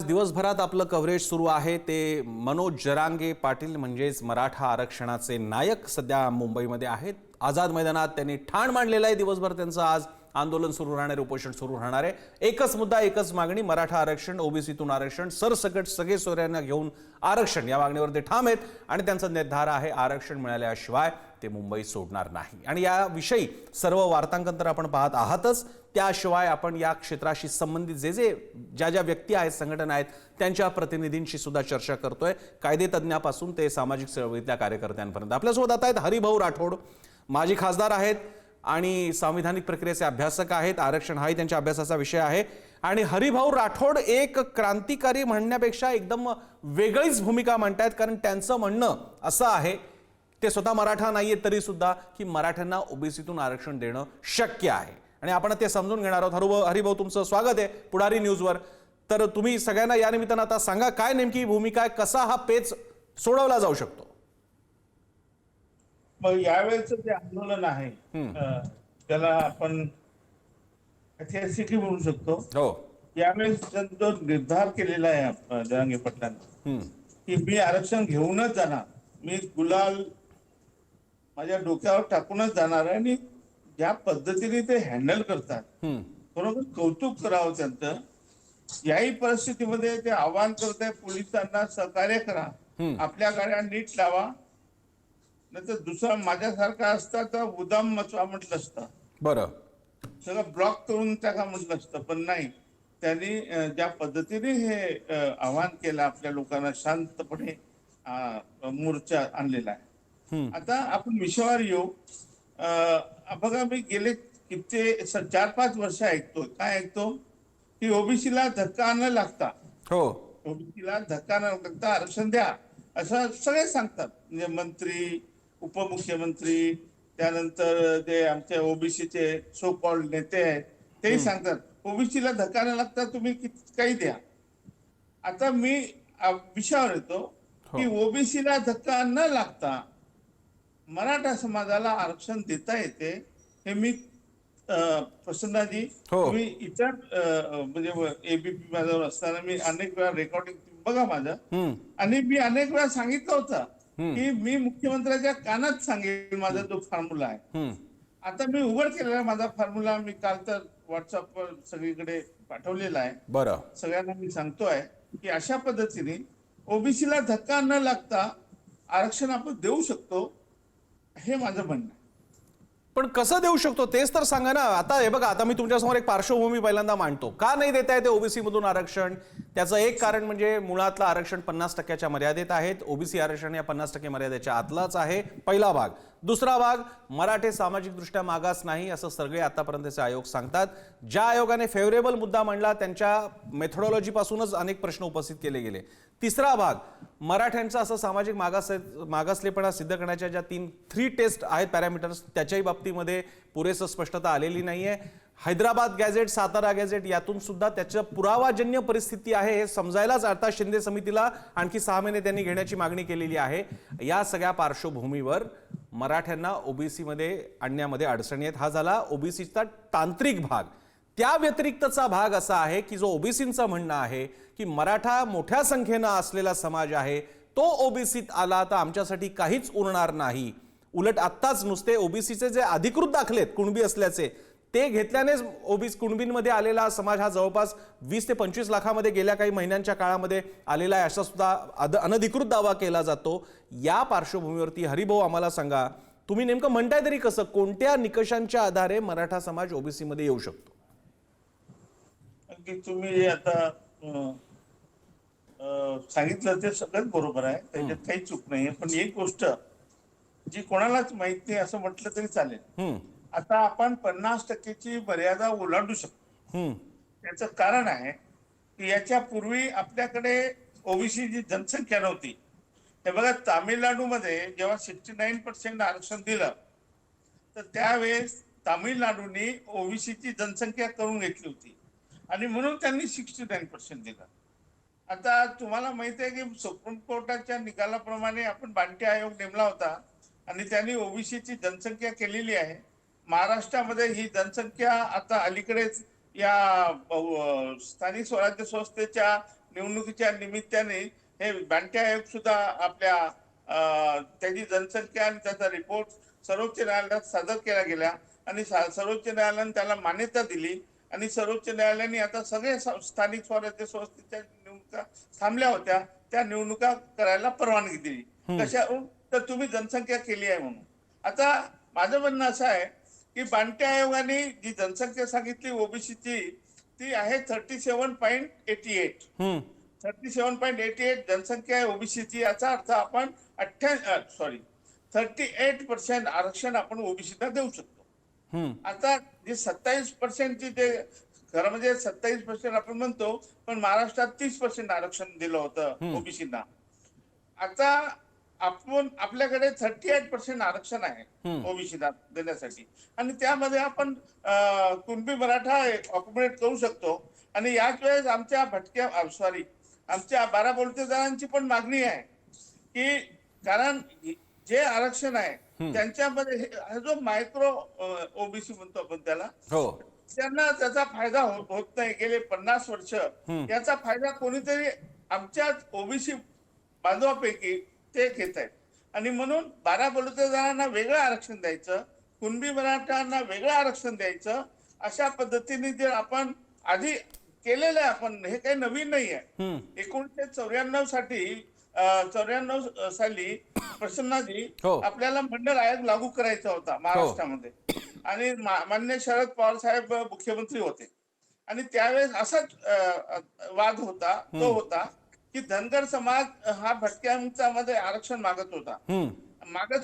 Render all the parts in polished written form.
दिवसभरात आपलं कव्हरेज सुरू आहे ते मनोज जरांगे पाटील म्हणजेच मराठा आरक्षणाचे नायक सध्या मुंबईमध्ये आहेत। आझाद मैदानात त्यांनी ठाण मांडलेलं आहे। दिवसभर त्यांचं आज आंदोलन सुरू राहणार आहे, उपोषण सुरू राहणार आहे। एकच मुद्दा, एकच मागणी, मराठा आरक्षण, ओबीसीतून आरक्षण, सरसकट सगळे सोयऱ्यांना घेऊन आरक्षण, या मागणीवर ते ठाम आहेत आणि त्यांचा निर्धार आहे आरक्षण मिळाल्याशिवाय ते मुंबई सोडणार नाही। आणि याविषयी सर्व वार्तांकन तर आपण पाहत आहातच, त्याशिवाय आपण या क्षेत्राशी संबंधित ज्या व्यक्ती आहेत, संघटना आहेत, त्यांच्या प्रतिनिधींशी सुद्धा चर्चा करतोय, कायदेतज्ञापासून ते सामाजिक चळवळीतल्या कार्यकर्त्यांपर्यंत। आपल्यासोबत आता आहेत हरिभाऊ राठोड, माजी खासदार आहेत आणि संविधानिक प्रक्रियेचे अभ्यासक आहेत। आरक्षण हाही त्यांच्या अभ्यासाचा विषय आहे। आणि हरिभाऊ राठोड एक क्रांतिकारी म्हणण्यापेक्षा एकदम वेगळीच भूमिका मांडतायत, कारण त्यांचं म्हणणं असं आहे, ते स्वतः मराठा नाहीये तरी सुद्धा, की मराठ्यांना ओबीसीतून आरक्षण देणं शक्य आहे। आणि आपण ते समजून घेणार आहोत। हरिभाऊ, तुमचं स्वागत आहे पुढारी न्यूजवर। तर तुम्ही सगळ्यांना या निमित्तानं आता सांगा, काय नेमकी भूमिका आहे, कसा हा पेच सोडवला जाऊ शकतो? मग यावेळेचं जे आंदोलन आहे त्याला आपण ऐतिहासिक म्हणू शकतो। हो, यावेळेस जो निर्धार केलेला आहे जरांगे पाटलांनी की मी आरक्षण घेऊनच जाणार, मी गुलाल माझ्या डोक्यावर टाकूनच जाणार आहे, आणि ज्या पद्धतीने ते हँडल करतात बरोबर कौतुक करावं त्यांचं। याही परिस्थितीमध्ये ते आवाहन करत आहे पोलिसांना, सहकार्य करा, आपल्या गाड्या नीट लावा, नाही तर दुसरा माझ्यासारखा असता तर उदाम मचवा म्हटलं असतं, बरं, सगळं ब्लॉक करून टाका म्हटलं असतं। पण नाही, त्यांनी ज्या पद्धतीने हे आवाहन केलं आपल्या लोकांना, शांतपणे मोर्चा आणलेला आहे। आता आपण विषयावर येऊ। बघा, मी गेले किती 4-5 वर्ष ऐकतो, काय ऐकतो की ओबीसीला धक्का न लागता, ओबीसीला धक्का न लागता आरक्षण द्या असं सगळे सांगतात। म्हणजे मंत्री, उपमुख्यमंत्री, त्यानंतर जे आमचे ओबीसीचे सो कॉल्ड नेते आहेत तेही सांगतात ओबीसीला धक्का न लागता तुम्ही काही द्या। आता मी विषयावर येतो की ओबीसीला धक्का न लागता मराठा समाजाला आरक्षण देता येते, हे मी प्रसन्नाजी, तुम्ही इतर म्हणजे एबीपी माझ्यावर असताना मी अनेक वेळा रेकॉर्डिंग बघा माझं, आणि मी अनेक वेळा सांगितलं होतं की मी मुख्यमंत्र्यांच्या कानात सांगेल माझा जो फॉर्म्युला आहे। आता मी उघड केलेला माझा फॉर्म्युला, मी काल तर व्हॉट्सअपवर सगळीकडे पाठवलेला आहे। बरं, सगळ्यांना मी सांगतोय की अशा पद्धतीने ओबीसीला धक्का न लागता आरक्षण आपण देऊ शकतो, हे माझं म्हणणं आहे। पण कसं देऊ शकतो तेच तर सांगा ना। आता हे बघा, आता मी तुमच्यासमोर एक पार्श्वभूमी पहिल्यांदा मांडतो, का नाही देता येते ओबीसी मधून आरक्षण? त्याचं एक कारण म्हणजे मुळातलं आरक्षण 50% मर्यादेत आहेत, ओबीसी आरक्षण या 50% मर्यादेच्या आतलाच आहे, पहिला भाग। दुसरा भाग, मराठे सामाजिकदृष्ट्या मागास नाही असं सगळे आतापर्यंतचे आयोग सांगतात। ज्या आयोगाने फेवरेबल मुद्दा मांडला त्यांच्या मेथोडॉलॉजी पासूनच अनेक प्रश्न उपस्थित केले गेले। तिसरा भाग, मराठ्यांचा असं सामाजिक मागासलेपणा सिद्ध करण्याच्या ज्या 3 टेस्ट आहेत, पॅरामीटर्स, त्याच्याही बाबतीमध्ये पुरेसं स्पष्टता आलेली नाहीये। हैदराबाद गॅझेट, सातारा गॅझेट यातून सुद्धा त्याच्या पुरावाजन्य परिस्थिती आहे हे समजायलाच आता शिंदे समितीला आणखी 6 महिने त्यांनी घेण्याची मागणी केलेली आहे। या सगळ्या पार्श्वभूमीवर मराठ्यांना ओबीसी मध्ये आणण्यामध्ये अडचणी आहेत। हा झाला ओबीसीचा तांत्रिक भाग। त्या व्यतिरिक्तचा भाग असा आहे की जो ओबीसींचं म्हणणं आहे की मराठा मोठ्या संख्येनं असलेला समाज आहे, तो ओबीसीत आला तर आमच्यासाठी काहीच उरणार नाही। उलट आत्ताच नुसते ओबीसीचे जे अधिकृत दाखलेत कुणबी असल्याचे, ते घेतल्यानेच ओबीसी कुणबींमध्ये आलेला समाज हा जवळपास 20 ते 25 लाखामध्ये गेल्या काही महिन्यांच्या काळामध्ये आलेला आहे, असा सुद्धा अनधिकृत दावा केला जातो। या पार्श्वभूमीवरती हरिभाऊ आम्हाला सांगा, तुम्ही नेमकं म्हणताय तरी कसं, कोणत्या निकषांच्या आधारे मराठा समाज ओबीसी मध्ये येऊ शकतो? तुम्ही आता सांगितलं ते सगळंच बरोबर आहे, त्याच्यात काही चूक नाहीये। पण एक गोष्ट जी कोणालाच माहित नाही असं म्हटलं तरी चालेल, आता आपण 50%ची मर्यादा ओलांडू शकतो। त्याचं कारण आहे की याच्या पूर्वी आपल्याकडे ओबीसी जी जनसंख्या नव्हती, हे बघा, तामिळनाडूमध्ये जेव्हा 69% आरक्षण दिलं तर त्यावेळेस तामिळनाडूने ओबीसीची जनसंख्या करून घेतली होती, आणि म्हणून त्यांनी 69% दिलं। आता तुम्हाला माहिती आहे की सुप्रीम कोर्टाच्या निकालाप्रमाणे आपण बांटी आयोग नेमला होता, आणि त्यांनी ओबीसीची जनसंख्या केलेली आहे। महाराष्ट्रामध्ये ही जनसंख्या आता अलीकडेच या स्थानिक स्वराज्य संस्थेच्या निवडणुकीच्या निमित्ताने हे बांटे आयोग सुद्धा आपल्या त्याची जनसंख्या आणि त्याचा रिपोर्ट सर्वोच्च न्यायालयात सादर केला गेला आणि सर्वोच्च न्यायालयाने त्याला मान्यता दिली आणि सर्वोच्च न्यायालयाने आता सगळे स्थानिक स्वराज्य संस्थेच्या निवडणुका थांबल्या होत्या, त्या निवडणुका करायला परवानगी दिली. कशावरून? तर तुम्ही जनसंख्या केली आहे म्हणून. आता माझं म्हणणं असं आहे की बांटे आयोगाने जी जनसंख्या सांगितली ओबीसीची ती आहे 37.88. 37.88 जनसंख्या आहे ओबीसीची. याचा अर्थ आपण 38% आरक्षण आपण ओबीसीला देऊ शकतो. आता जे 27% ते खरं म्हणजे 27% आपण म्हणतो, पण महाराष्ट्रात 30% आरक्षण दिलं होतं ओबीसीना. आता आपण आपल्याकडे 38% आरक्षण आहे ओबीसीला देण्यासाठी आणि त्यामध्ये आपण कुणबी मराठा ऑक्युपेट करू शकतो. आणि याच वेळेस आमच्या आमच्या 12 बलुतेदारांची पण मागणी आहे की कारण जे आरक्षण आहे त्यांच्यामध्ये हा जो मायक्रो ओबीसी म्हणतो आपण त्याला, त्यांना त्याचा फायदा होत नाही. गेले 50 वर्ष याचा फायदा कोणीतरी आमच्याच ओबीसी बांधवापैकी ते घेत आहेत आणि म्हणून 12 बलुतेदारांना वेगळं आरक्षण द्यायचं, कुणबी मराठ्यांना वेगळं आरक्षण द्यायचं. अशा पद्धतीने जर आपण आधी केलेलं आहे, आपण हे काही नवीन नाही आहे. 1994 साली प्रसन्नाजी आपल्याला मंडळ आयोग लागू करायचा होता महाराष्ट्रामध्ये आणि मान्य शरद पवार साहेब मुख्यमंत्री होते आणि त्यावेळेस असाच वाद होता. तो होता की धनगर समाज हा भटक्यांमध्ये आरक्षण मागत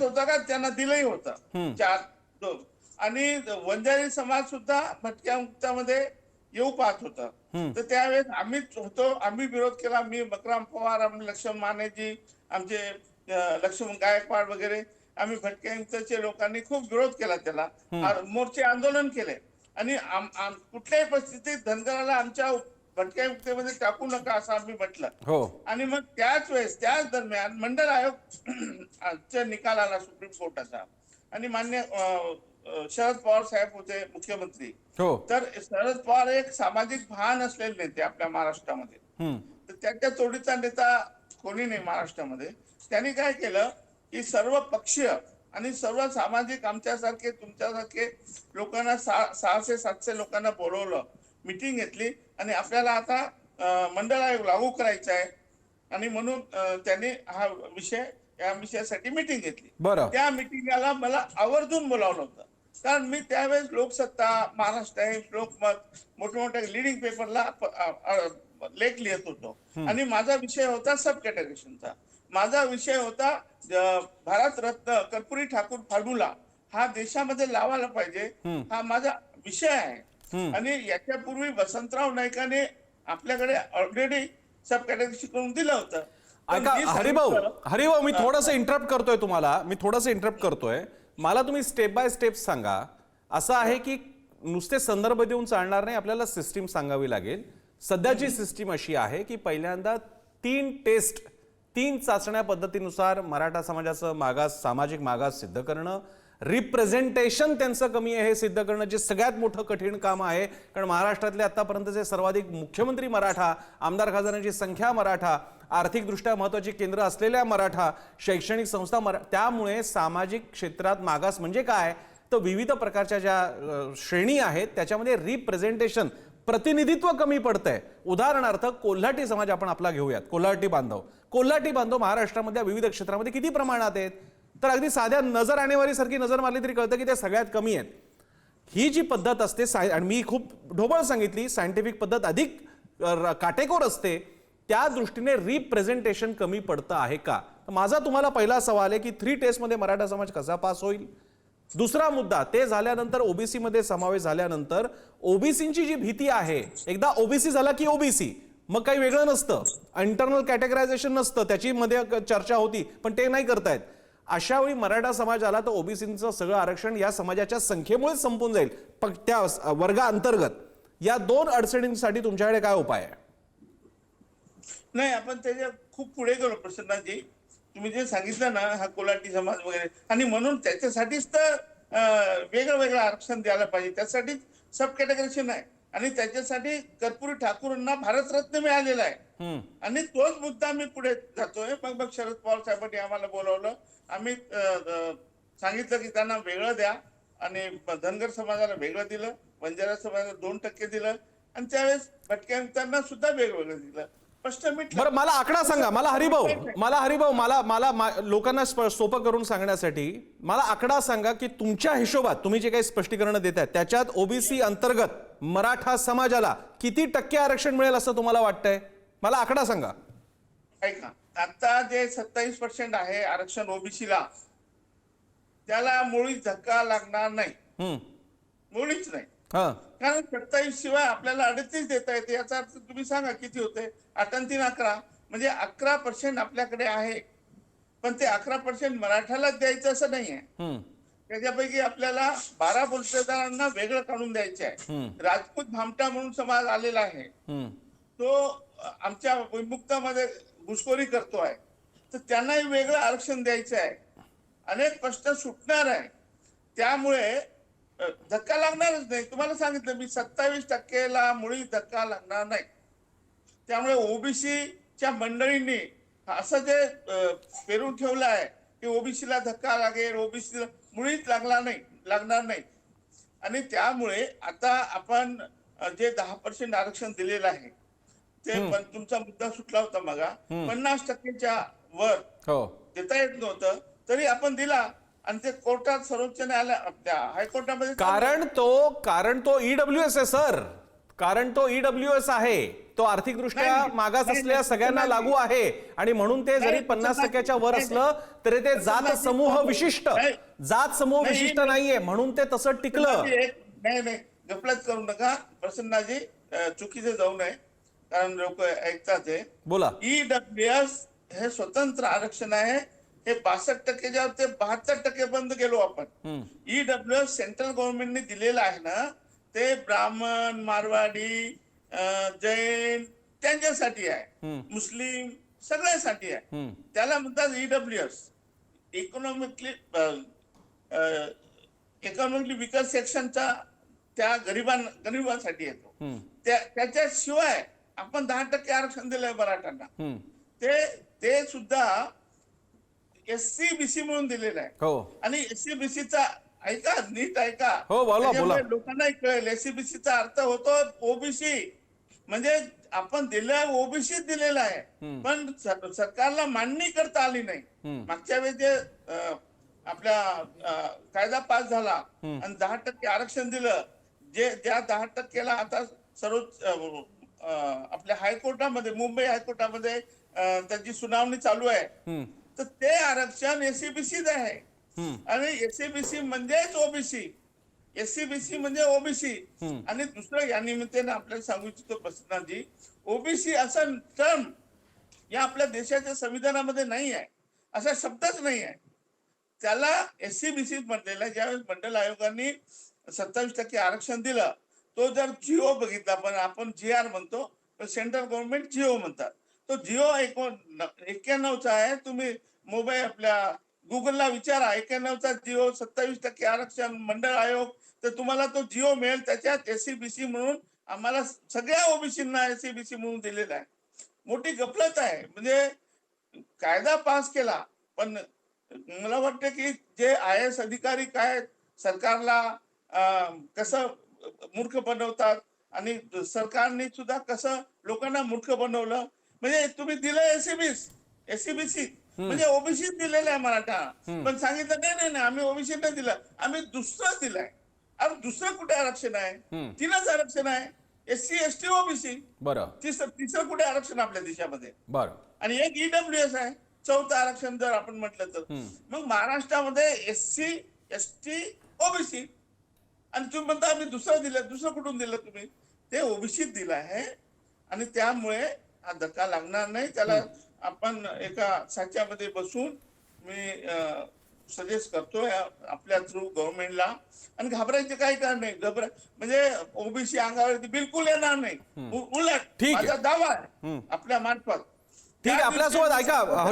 होता का त्यांना दिलंही होतं 4-2 आणि वंजारी समाज सुद्धा भटक्यांमध्ये येऊ पाहत होता. तर त्यावेळेस आम्ही विरोध केला. मी मकराम पवार, लक्ष्मण मानेजी, आमचे लक्ष्मण गायकवाड वगैरे आम्ही भटक्यांच्या लोकांनी खूप विरोध केला, त्याला मोर्चे आंदोलन केले आणि कुठल्याही परिस्थितीत धनगराला आमच्या भटक्यांमध्ये टाकू नका असं आम्ही म्हटलं. आणि मग त्याच दरम्यान मंडळ आयोग निकाल आला सुप्रीम कोर्टाचा आणि मान्य शरद पवार साहेब होते मुख्यमंत्री. तर शरद पवार एक सामाजिक भान असलेले नेते आपल्या महाराष्ट्रामध्ये. तर त्याच्या तोडीचा नेता कोणी नाही महाराष्ट्रामध्ये. त्यांनी काय केलं की सर्व पक्षीय आणि सर्व सामाजिक आमच्यासारखे तुमच्यासारखे लोकांना 600-700 लोकांना बोलवलं, मिटिंग घेतली आणि आपल्याला आता मंडळ आयोग लागू करायचा आहे आणि म्हणून त्यांनी या विषयासाठी मिटिंग घेतली. त्या मिटिंगला मला आवर्जून बोलावलं होतं कारण मी त्यावेळेस लोकसत्ता, महाराष्ट्र टाइम्स, लोकमत मोठमोठ्या लिडिंग पेपरला लेख लिहित होतो आणि माझा विषय होता सब कॅटेगरीशनचा. माझा विषय होता भारतरत्न कर्पूरी ठाकूर फॉर्म्युला हा देशामध्ये लावायला पाहिजे, हा माझा विषय आहे. आणि याच्यापूर्वी वसंतराव नाईकाने आपल्याकडे ऑलरेडी सब कॅटेगरी करून दिलं होतं. हरिभाऊ मी थोडंसं इंटरप्ट करतोय. मला तुम्ही स्टेप बाय स्टेप सांगा. असं आहे की नुसते संदर्भ देऊन चालणार नाही, आपल्याला सिस्टीम सांगावी लागेल. सध्याची सिस्टीम अशी आहे की पहिल्यांदा 3 चाचण्या पद्धतीनुसार मराठा समाजाचं सामाजिक मागास सिद्ध करणं, रिप्रेझेंटेशन त्यांचं कमी आहे हे सिद्ध करणं, जे सगळ्यात मोठं कठीण काम आहे. कारण महाराष्ट्रातले आतापर्यंतचे सर्वाधिक मुख्यमंत्री मराठा, आमदार खासदारांची संख्या मराठा, आर्थिकदृष्ट्या महत्त्वाची केंद्र असलेल्या मराठा, शैक्षणिक संस्था त्यामुळे सामाजिक क्षेत्रात मागास म्हणजे काय तर विविध प्रकारच्या ज्या श्रेणी आहेत त्याच्यामध्ये रिप्रेझेंटेशन प्रतिनिधित्व कमी पडतंय. उदाहरणार्थ कोल्हाटी समाज आपण आपला घेऊयात. कोल्हाटी बांधव महाराष्ट्रामध्ये विविध क्षेत्रामध्ये किती प्रमाणात आहेत तर अगदी साध्या नजर आणेवारी सारखी नजर मारली तरी कळतं की ते सगळ्यात कमी आहेत. ही जी पद्धत असते आणि मी खूप ढोबळ सांगितली, सायंटिफिक पद्धत अधिक काटेकोर असते, त्या दृष्टीने रिप्रेझेंटेशन कमी पडतं आहे का. माझा तुम्हाला पहिला सवाल आहे की 3 टेस्टमध्ये मराठा समाज कसा पास होईल. दुसरा मुद्दा, ते झाल्यानंतर ओबीसी मध्ये समावेश झाल्यानंतर ओबीसीची जी भीती आहे, एकदा ओबीसी झाला की ओबीसी मग काही वेगळं नसतं, इंटरनल कॅटेगरायझेशन नसतं, त्याची मध्ये चर्चा होती पण ते नाही करतायत. अशा वेळी मराठा समाज आला तर ओबीसीचं सगळं आरक्षण या समाजाच्या संख्येमुळे संपून जाईल त्या वर्गाअंतर्गत. या 2 अडचणींसाठी तुमच्याकडे काय उपाय आहे. नाही, आपण त्याच्या खूप पुढे गेलो प्रसन्नाजी. तुम्ही जे सांगितलं ना हा कोल्हाटी समाज वगैरे, आणि म्हणून त्याच्यासाठीच तर वेगळं आरक्षण द्यायला पाहिजे, त्यासाठीच सब कॅटेगरीशन आहे. आणि त्याच्यासाठी कर्पूरी ठाकूरांना भारतरत्न मिळालेला आहे. हम्म. आणि तोच मुद्दा मी पुढे जातोय. मग शरद पवार साहेबांनी आम्हाला बोलावलं. आम्ही सांगितलं की त्यांना वेगळं द्या आणि धनगर समाजाला वेगळं दिलं, बंजारा समाजाला 2% दिलं आणि त्यावेळेस भटक्यांना सुद्धा वेगवेगळं दिलं. स्पष्ट मिटलं. बरं, मला आकडा सांगा. मला हरिभाऊ लोकांना सोपं करून सांगण्यासाठी मला आकडा सांगा की तुमच्या हिशोबात तुम्ही जे काही स्पष्टीकरण देत आहेत त्याच्यात ओबीसी अंतर्गत मराठा समाजाला किती टक्के आरक्षण मिळेल असं तुम्हाला वाटतंय? मला आकडा सांगा. ऐका, आता जे 27% आहे आरक्षण ओबीसीला, त्याला मुळीच धक्का लागणार नाही. मुळीच नाही. कारण 27 शिवाय आपल्याला 38 देता येते. याचा अर्थ तुम्ही सांगा किती होते? 8 आणि 3 11, म्हणजे 11% आपल्याकडे आहे. पण ते 11% मराठालाच द्यायचं असं नाहीये. त्याच्यापैकी आपल्याला 12 बलुतेदारांना वेगळं काढून द्यायचे आहे. राजपूत भामटा म्हणून समाज आलेला आहे, तो आमच्या विमुक्तामध्ये घुसखोरी करतो आहे, तर त्यांनाही वेगळं आरक्षण द्यायचं आहे. अनेक प्रश्न सुटणार आहे. त्यामुळे धक्का लागणारच नाही. तुम्हाला सांगितलं मी 27%ला मुळी धक्का लागणार नाही. त्यामुळे ओबीसीच्या मंडळींनी असं जे पेरून ठेवलं आहे की ओबीसीला धक्का लागेल, ओबीसीला मुळीच लागणार नाही. आणि त्यामुळे आता आपण जे 10% आरक्षण दिलेलं आहे ते पण तुमचा मुद्दा सुटला होता मगा, 50%च्या वर देता येत नव्हतं, तरी आपण दिला आणि ते कोर्टात, सर्वोच्च न्यायालयात, हायकोर्टामध्ये. कारण तो ईडब्ल्यूएस आहे सर. कारण तो ईडब्ल्यूएस आहे. तो आर्थिकदृष्ट्या मागास असलेल्या सगळ्यांना लागू आहे आणि म्हणून ते जरी 50%च्या वर असलं तरी ते जात समूह विशिष्ट नाहीये, म्हणून ते तसं टिकलं. नाही, गफलत करू नका प्रसन्नाजी, चुकीचे जाऊ नये, कारण लोक ऐकतात ते. बोला. ईडब्ल्यूएस हे स्वतंत्र आरक्षण आहे. हे 62%च्या ते 72% पर्यंत गेलो आपण. ईडब्ल्यूएस सेंट्रल गव्हर्नमेंटने दिलेलं आहे ना, ते ब्राह्मण, मारवाडी, जैन त्यांच्यासाठी आहे, मुस्लिम सगळ्यासाठी आहे. त्याला म्हणतात ईडब्ल्यूएस, इकॉनॉमिकली विकर सेक्शनचा, त्या गरिबांसाठी येतो. त्याच्याशिवाय आपण 10% आरक्षण दिलंय मराठ्यांना. ते सुद्धा SC-BC म्हणून दिलेलं आहे. आणि SC-BCचा ऐका, नीट ऐका, लोकांना कळेल. SC-BCचा अर्थ होतो ओबीसी, म्हणजे आपण दिलं ओबीसी दिलेलं आहे, पण सरकारला मांडणी करता आली नाही. मागच्या वेळी जे आपल्या कायदा पास झाला आणि 10% आरक्षण दिलं, ज्या 10%ला आता सर्वोच्च आपल्या हायकोर्टामध्ये, मुंबई हायकोर्टामध्ये त्याची सुनावणी चालू आहे, तर ते आरक्षण SC-BCच आहे. आणि SC-BC म्हणजेच ओबीसी, SC-BC म्हणजे ओबीसी. आणि दुसरं या निमित्ताने आपल्याला सांगू इच्छितो प्रसन्नजी, ओबीसी असा टर्म या आपल्या देशाच्या संविधानामध्ये नाही आहे, असा शब्दच नाही आहे. त्याला SC-BC म्हटलेला. ज्यावेळेस मंडल आयोगाने 27% आरक्षण दिलं, तो जर जिओ बघितला, पण आपण GR म्हणतो, सेंट्रल गव्हर्नमेंट जिओ म्हणतात, तो जिओ 91चा आहे. तुम्ही मोबाईल आपल्या गुगलला विचारा, 91चा जिओ, 27% आरक्षण मंडळ आयोग, तर तुम्हाला तो जिओ मिळेल. त्याच्यात SC-BC म्हणून आम्हाला सगळ्या ओबीसींना SC-BC म्हणून दिलेला आहे. मोठी गफलत आहे. म्हणजे कायदा पास केला, पण मला वाटतं की जे IAS अधिकारी काय सरकारला कसं मूर्ख बनवतात आणि सरकारने सुद्धा कसं लोकांना मूर्ख बनवलं. म्हणजे तुम्ही दिलं SC-BC म्हणजे ओबीसी दिलेलं आहे मराठा, पण सांगितलं नाही आम्ही ओबीसी नाही दिलं, आम्ही दुसरं दिलंय. अरे दुसरं कुठे आरक्षण आहे? 3च आरक्षण आहे, SC ST OBC. बरं, तिसरं कुठे आरक्षण आपल्या देशामध्ये? बरं. आणि एक ईडब्ल्यूएस आहे, 4थं आरक्षण जर आपण म्हटलं तर. मग महाराष्ट्रामध्ये SC ST OBC, आणि तुम्ही म्हणता आम्ही दुसरं दिलं. दुसरं कुठून दिलं तुम्ही? ते ओबीसीत दिलं आहे. आणि त्यामुळे हा धक्का लागणार नाही. त्याला आपण एका साच्यामध्ये बसून मी सजेस्ट करतोय आपल्या थ्रू गव्हर्नमेंटला. आणि घाबरायचे काही कारण नाही. म्हणजे ओबीसी अंगावरती बिलकुल येणार नाही. उलट माझा दावा आहे आपल्या मार्फत ठीक आहे, त्या आपल्यासोबत दृष्टीने ऐका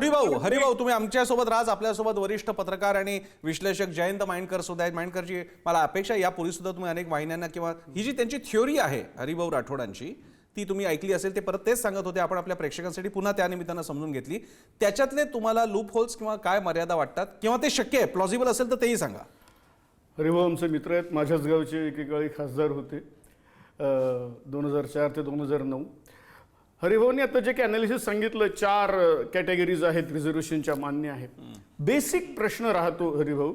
हरिभाऊ तुम्ही आमच्यासोबत राहा. आपल्यासोबत वरिष्ठ पत्रकार आणि विश्लेषक जयंत माइंडकर सुद्धा आहेत. माइंडकरजी, मला अपेक्षा यापूर्वी सुद्धा तुम्ही अनेक वाहिन्यांना किंवा ही जी त्यांची थ्योरी आहे हरिभाऊ राठोडांची ती तुम्ही ऐकली असेल. ते परत तेच सांगत होते. आपण आपल्या प्रेक्षकांसाठी पुन्हा त्या निमित्तानं समजून घेतली. त्याच्यातले तुम्हाला लूप होल्स किंवा काय मर्यादा वाटतात किंवा ते शक्य आहे, प्लॉजिबल असेल तर तेही सांगा. हरिभाऊ आमचे मित्र आहेत, माझ्याच गावचे एकेकाळी खासदार होते 2004 ते 2009. हरिभाऊंनी आता जे काही अनालिसिस सांगितलं, 4 कॅटेगरीज आहेत रिझर्वेशनच्या, मान्य आहे. बेसिक प्रश्न राहतो हरिभाऊ,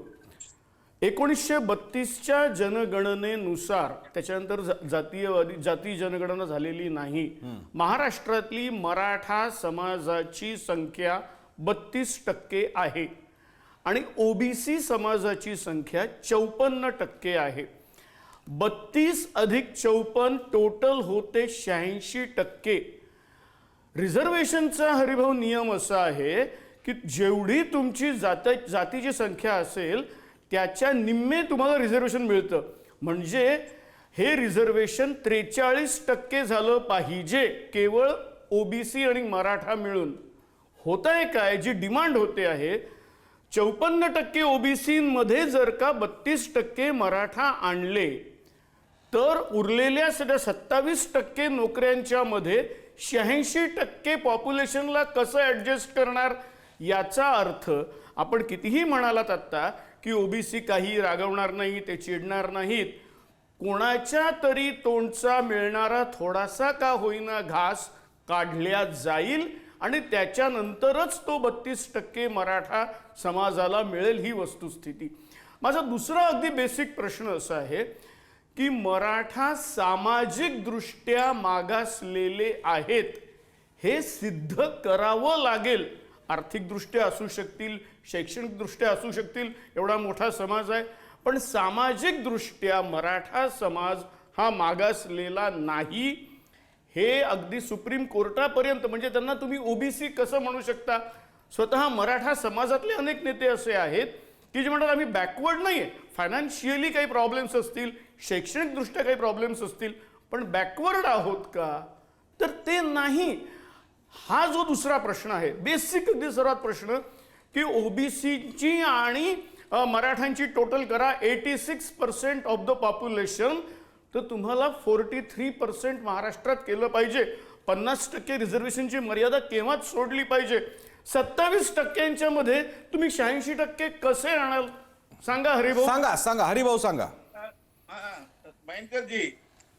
1932च्या जनगणनेनुसार, त्याच्यानंतर जाती जनगणना झालेली नाही, महाराष्ट्रातली मराठा समाजाची संख्या 32% आहे आणि ओबीसी समाजाची संख्या 54% आहे. 32 अधिक 54 टोटल होते 86%. रिझर्वेशनचा हरिभाऊ नियम असा आहे की जेवढी तुमची जातीची संख्या असेल त्याच्या निम्मे तुम्हाला रिझर्वेशन मिळतं. म्हणजे हे रिझर्वेशन 43% झालं पाहिजे केवळ ओबीसी आणि मराठा मिळून. होत आहे काय, जी डिमांड होते आहे 54% ओबीसीमध्ये जर का 32% मराठा आणले तर उरलेल्या सध्या 27% नोकऱ्यांच्या मध्ये 86% पॉप्युलेशनला कसं ऍडजस्ट करणार. याचा अर्थ आपण कितीही म्हणालात आत्ता की ओबीसी काही रागवणार नाही, ते चिडणार नाहीत, कोणाच्या तरी तोंडचा मिळणारा थोडासा का होईना घास काढल्या जाईल आणि त्याच्यानंतरच तो 32% मराठा समाजाला मिळेल, ही वस्तुस्थिती. माझा दुसरा अगदी बेसिक प्रश्न असा आहे की मराठा सामाजिक दृष्ट्या मागासलेले आहेत, हे सिद्ध करावं लागेल. आर्थिक दृष्ट्या असू शकतील, शैक्षणिक दृष्ट्या असू शकतील, एवढा मोठा समाज आहे, पण सामाजिक दृष्ट्या मराठा समाज हा मागासलेला नाही. हे अगदी सुप्रीम कोर्टापर्यंत, म्हणजे त्यांना तुम्ही ओबीसी कसं म्हणू शकता. स्वतः मराठा समाजातले अनेक नेते असे आहेत की जे म्हणतात आम्ही बॅकवर्ड नाही आहे, फायनान्शियली काही प्रॉब्लेम्स असतील, शैक्षणिक दृष्ट्या काही प्रॉब्लेम्स असतील, पण बॅकवर्ड आहोत का, तर ते नाही. हा जो दुसरा प्रश्न आहे, बेसिक अगदी सर्वात प्रश्न, की ओबीसीची आणि मराठ्यांची टोटल करा 86% ऑफ द पॉप्युलेशन, तर तुम्हाला 43% महाराष्ट्रात केलं पाहिजे. 50% रिझर्वेशनची मर्यादा केव्हाच सोडली पाहिजे. 27% मध्ये तुम्ही 86% कसे आणाल सांगा हरिभाऊ. सांगा हरिभाऊ सांगा. माइंडकरजी,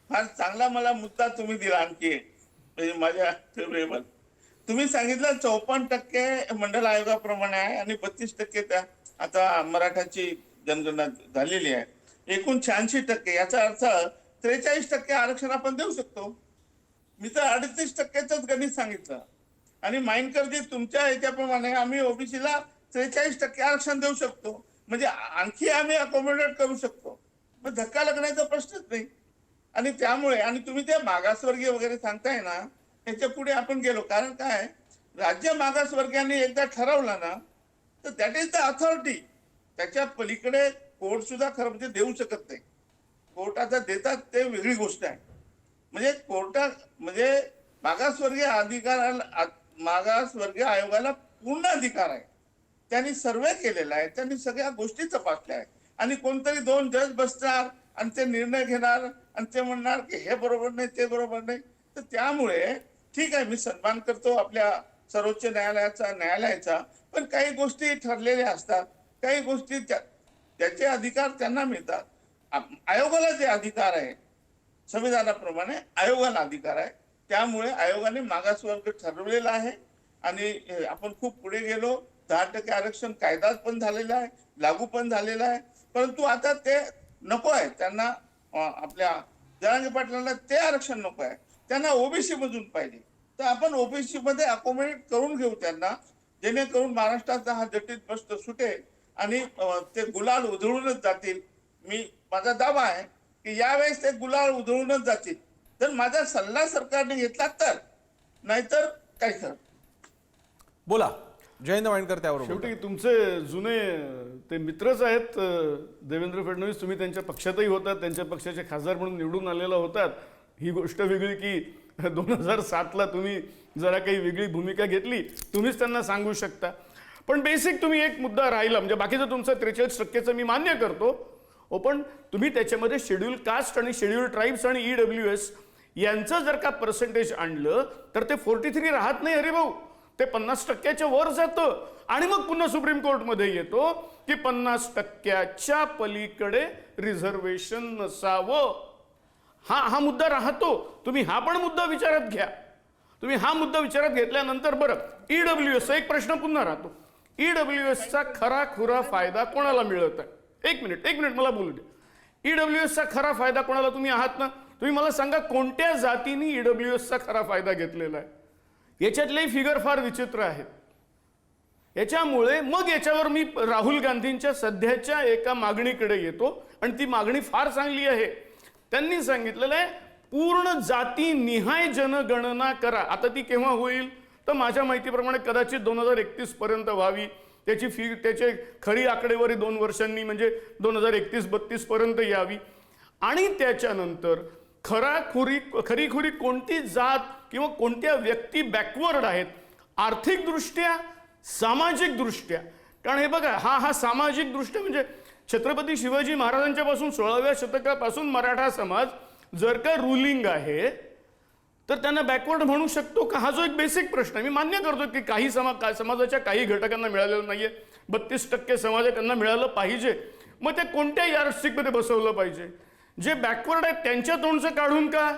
फार चांगला मला मुद्दा तुम्ही दिला आणखी म्हणजे माझ्या फेवरेबल. तुम्ही सांगितलं 54% मंडल आयोगाप्रमाणे आहे आणि 32% त्या आता मराठाची जनगणना झालेली आहे. एकूण 86%. याचा अर्थ 43% आरक्षण आपण देऊ शकतो. मी तर 38%च गणित सांगितलं. आणि माइंडकरजी तुमच्या ह्याच्याप्रमाणे आम्ही ओबीसीला 43% आरक्षण देऊ शकतो, म्हणजे आणखी आम्ही अकोमोडेट करू शकतो. मग धक्का लागण्याचा प्रश्नच नाही. आणि त्यामुळे, आणि तुम्ही ते मागासवर्गीय वगैरे सांगताय ना, त्याच्या पुढे आपण गेलो. कारण काय, राज्य मागासवर्गीयांनी एकदा ठरवलं ना तर दॅट इज द अथॉरिटी. त्याच्या पलीकडे कोर्ट सुद्धा खरं म्हणजे देऊ शकत नाही. कोर्टाचा देतात ते वेगळी गोष्ट आहे. म्हणजे कोर्टात म्हणजे मागासवर्गीय आयोगाला पूर्ण अधिकार आहे. त्यांनी सर्वे केलेला आहे, त्यांनी सगळ्या गोष्टी तपासल्या आहेत. आणि कोणतरी 2 जज बसणार आणि ते निर्णय घेणार आणि ते म्हणणार की हे बरोबर नाही, ते बरोबर नाही. तर त्यामुळे ठीक आहे, मी सन्मान करतो आपल्या सर्वोच्च न्यायालयाचा, पण काही गोष्टी ठरलेल्या असतात, काही गोष्टी त्याचे अधिकार त्यांना मिळतात. आयोगाला जे अधिकार आहे संविधानाप्रमाणे आयोगाला अधिकार आहे. त्यामुळे आयोगाने मागासवर्ग ठरवलेला आहे आणि आपण खूप पुढे गेलो. 10% आरक्षण कायदा पण झालेला आहे, लागू पण झालेला आहे. परंतु आता ते नको आहे त्यांना, आपल्या जरांगे पाटलांना ते आरक्षण नको आहे, त्यांना ओबीसी मधून पाहिजे. तर आपण ओबीसी मध्ये अकोमोडेट करून घेऊ त्यांना, जेणेकरून महाराष्ट्राचा हा जटिल प्रश्न सुटेल आणि ते गुलाल उधळूनच जातील. माझा दावा आहे की यावेळेस ते गुलाल उधळूनच जातील. तर माझा सल्ला सरकारने घेतला तर, नाहीतर काय खरं. बोला जयंत माइंडकर. त्यावर शेवटी तुमचे जुने ते मित्रच आहेत देवेंद्र फडणवीस. तुम्ही त्यांच्या पक्षातही होतात, त्यांच्या पक्षाचे खासदार म्हणून निवडून आलेला होतात. ही गोष्ट वेगळी की 2007ला तुम्ही जरा काही वेगळी भूमिका घेतली तुम्हीच त्यांना सांगू शकता. पण बेसिक तुम्ही एक मुद्दा राहिला, म्हणजे बाकीचं तुमचं 43% मी मान्य करतो. पण तुम्ही त्याच्यामध्ये शेड्यूल कास्ट आणि शेड्यूल ट्राईब्स आणि EWS यांचं जर का पर्सेंटेज आणलं तर ते 43 राहत नाही अरे भाऊ, ते 50%च्या वर जातं. आणि मग पुन्हा सुप्रीम कोर्टमध्ये येतो की 50%च्या पलीकडे रिझर्वेशन नसावं. हा मुद्दा राहतो. तुम्ही हा पण मुद्दा विचारात घ्या. तुम्ही हा मुद्दा विचारात घेतल्यानंतर बरं EWS एक प्रश्न पुन्हा राहतो. EWSचा खरा खुरा फायदा कोणाला मिळत आहे? एक मिनिट मला बोलू दे. EWSचा खरा फायदा कोणाला? तुम्ही आहात ना, तुम्ही मला सांगा कोणत्या जातीने EWSचा खरा फायदा घेतलेला आहे? याच्यातले फिगर फार विचित्र आहेत. याच्यामुळे मग याच्यावर मी राहुल गांधींच्या सध्याच्या एका मागणीकडे येतो आणि ती मागणी फार चांगली आहे. त्यांनी सांगितलेलं आहे पूर्ण जाती निहाय जनगणना करा. आता ती केव्हा होईल तर माझ्या माहितीप्रमाणे कदाचित 2031 पर्यंत व्हावी. त्याची खरी आकडेवारी 2 वर्षांनी म्हणजे 2031-32 पर्यंत यावी. आणि त्याच्यानंतर खरीखुरी कोणती जात किंवा कोणत्या व्यक्ती बॅकवर्ड आहेत आर्थिकदृष्ट्या, सामाजिक दृष्ट्या. कारण हे बघा हा सामाजिक दृष्ट्या म्हणजे छत्रपती शिवाजी महाराजांच्या पासून 16व्या शतकापासून मराठा समाज जर का रुलिंग आहे तर त्यांना बॅकवर्ड म्हणू शकतो का? हा जो एक बेसिक प्रश्न आहे. मी मान्य करतो की काही समाजाच्या काही घटकांना मिळालेलं नाहीये. 32% समाज त्यांना मिळालं पाहिजे. मग ते कोणत्या यार्डस्टिकमध्ये बसवलं पाहिजे? जे बॅकवर्ड आहेत त्यांच्या तोंडचं काढून का,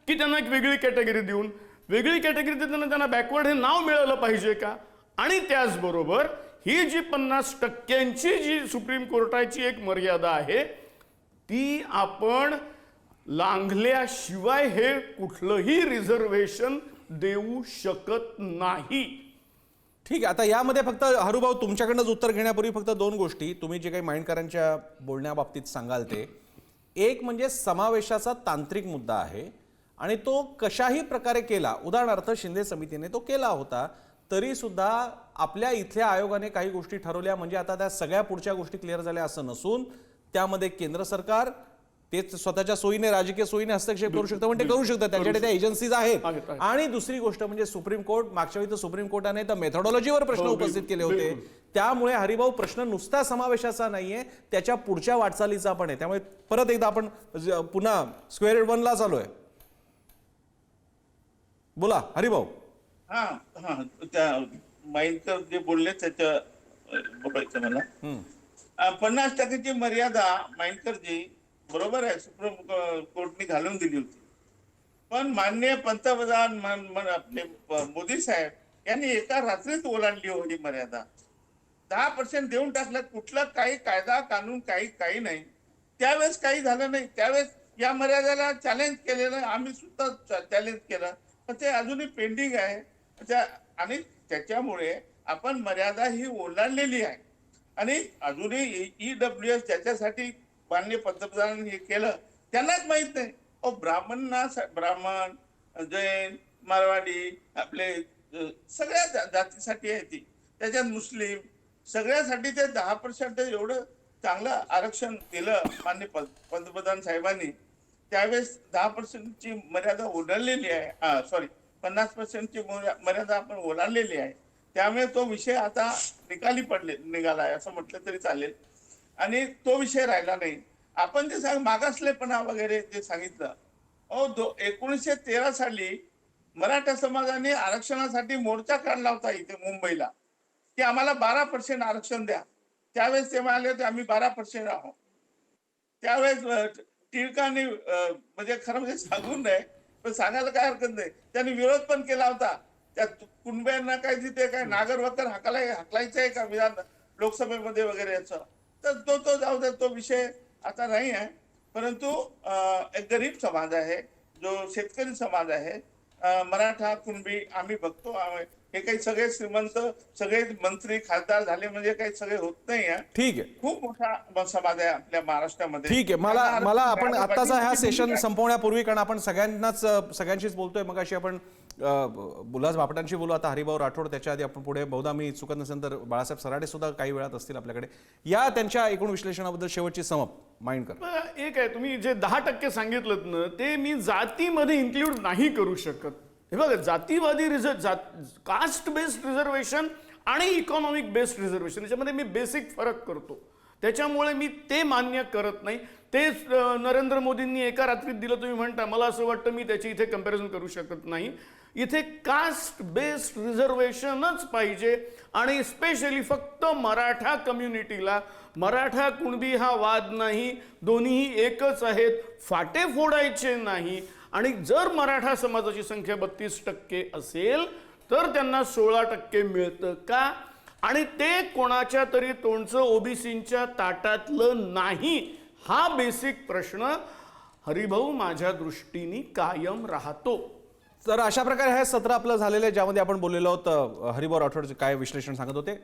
की त्यांना एक वेगळी कॅटेगरी देऊन, वेगळी कॅटेगरी देताना त्यांना बॅकवर्ड हे नाव मिळालं पाहिजे का? आणि त्याचबरोबर ही जी 50%ची जी सुप्रीम कोर्टाची एक मर्यादा आहे ती आपण लांघल्याशिवाय हे कुठलंही रिझर्वेशन देऊ शकत नाही. ठीक आहे. आता यामध्ये फक्त हरुभाऊ तुमच्याकडनंच उत्तर घेण्यापूर्वी फक्त 2 गोष्टी तुम्ही जे काही माइंडकरांच्या बोलण्याबाबतीत सांगाल ते. एक म्हणजे समावेशाचा तांत्रिक मुद्दा आहे आणि तो कशाही प्रकारे केला, उदाहरणार्थ शिंदे समितीने तो केला होता तरी सुद्धा आपल्या इथल्या आयोगाने काही गोष्टी ठरवल्या म्हणजे आता त्या सगळ्या पुढच्या गोष्टी क्लिअर झाल्या असं नसून त्यामध्ये केंद्र सरकार ते स्वतःच्या सोयीने राजकीय सोयीने हस्तक्षेप करू शकतं म्हणजे करू शकतं. त्यांच्याकडे त्या एजन्सीज आहेत. आणि दुसरी गोष्ट म्हणजे सुप्रीम कोर्ट मागच्या वेळी तर सुप्रीम कोर्टाने तर मेथोडॉलॉजीवर प्रश्न उपस्थित केले होते. त्यामुळे हरिभाऊ प्रश्न नुसता समावेशाचा नाहीये, त्याच्या पुढच्या वाटचालीचा पण आहे. त्यामुळे परत एकदा आपण पुन्हा स्क्वेअर 1ला चालूय. बोला हरिभाऊ. हा त्या माइंडकर जे बोलले त्याच्या बोलायचं मला. 50%ची मर्यादा माइंडकरजी बरोबर आहे सुप्रीम कोर्टने घालून दिली होती. पण माननीय पंतप्रधान आपले मोदी साहेब यांनी एका रात्रीत ओलांडली होती मर्यादा. 10% देऊन टाकलं. कुठला काही कायदा कानून काही नाही. त्यावेळेस काही झालं नाही. त्यावेळेस या मर्यादेला चॅलेंज केलेलं आम्ही सुद्धा चॅलेंज केलं पण ते अजूनही पेंडिंग आहे. आणि त्याच्यामुळे आपण मर्यादा ही ओलांडलेली आहे. आणि अजूनही EWS ज्याच्यासाठी माननीय पंतप्रधानांनी हे केलं त्यांनाच माहित नाही. ब्राह्मण, जैन, मारवाडी आपले सगळ्या जातीसाठी आहे ती. त्याच्यात मुस्लिम सगळ्यासाठी ते 10% एवढं चांगलं आरक्षण दिलं माननीय पंतप्रधान साहेबांनी. त्यावेळेस 10%ची मर्यादा ओलांडलेली आहे. 50%ची मर्यादा आपण ओलांडलेली आहे. त्यामुळे तो विषय आता निघाला आहे असं म्हटलं तरी चालेल. आणि तो विषय राहिला नाही. आपण जे मागासलेपणा वगैरे जे सांगितलं 1913 साली मराठा समाजाने आरक्षणासाठी मोर्चा काढला होता इथे मुंबईला की आम्हाला 12% आरक्षण द्या. त्यावेळेस ते म्हणाले होते आम्ही 12% आहोत. त्यावेळेस टिळकांनी म्हणजे खरं म्हणजे सांगून नाही पण सांगायला काय हरकत नाही त्यांनी विरोध पण केला होता. त्या कुणब्यांना काय तिथे काय नागरवकर हाकलायचं आहे का विधान लोकसभेमध्ये वगैरे याचं. तर तो जाऊ दे, तो विषय आता नाही आहे. परंतु एक गरीब समाज आहे जो शेतकरी समाज आहे मराठा कुणबी आम्ही बघतो. हे काही सगळे श्रीमंत सगळे मंत्री खासदार झाले म्हणजे काही सगळे होत नाही. ठीक आहे. खूप मोठा समाज आहे आपल्या महाराष्ट्रामध्ये. ठीक आहे. मला आपण आत्ताचा हा सेशन संपवण्यापूर्वी कारण आपण सगळ्यांशीच बोलतोय मग अशी आपण बुलास बापटांशी बोलू. आता हरिभाऊ राठोड त्याच्या आधी आपण पुढे बहुधा मी चुकत नसेल तर बाळासाहेब सराडे सुद्धा काही वेळात असतील आपल्याकडे. या त्यांच्या एकूण विश्लेषणाबद्दल शेवटची समप माइंडकर. एक आहे तुम्ही जे 10% सांगितलं ना ते मी जातीमध्ये इन्क्लूड नाही करू शकत. हे बघा, जातीवादी कास्ट बेस्ड रिझर्वेशन आणि इकॉनॉमिक बेस्ड रिझर्वेशन याच्यामध्ये मी बेसिक फरक करतो. त्याच्यामुळे मी ते मान्य करत नाही. तेच नरेंद्र मोदींनी एका रात्रीत दिलं तुम्ही म्हणता, मला असं वाटतं मी त्याची इथे कंपॅरिझन करू शकत नाही. इथे कास्ट बेस्ड रिझर्वेशनच पाहिजे आणि स्पेशली फक्त मराठा कम्युनिटीला. मराठा कुणबी हा वाद नाही, दोन्हीही एकच आहेत, फाटे फोडायचे नाही. आणि जर मराठा समाजाची संख्या 32% असेल तर त्यांना 16% मिळतं का? आणि ते कोणाच्या तरी तोंडचं ओबीसींच्या ताटातलं नाही, हा बेसिक प्रश्न हरिभाऊ माझ्या दृष्टीने कायम राहतो. तर अशा प्रकारे हे सत्र आपलं झालेलं आहे, ज्यामध्ये आपण बोललेलो आहोत. हरिभाऊ राठोड काय विश्लेषण सांगत होते.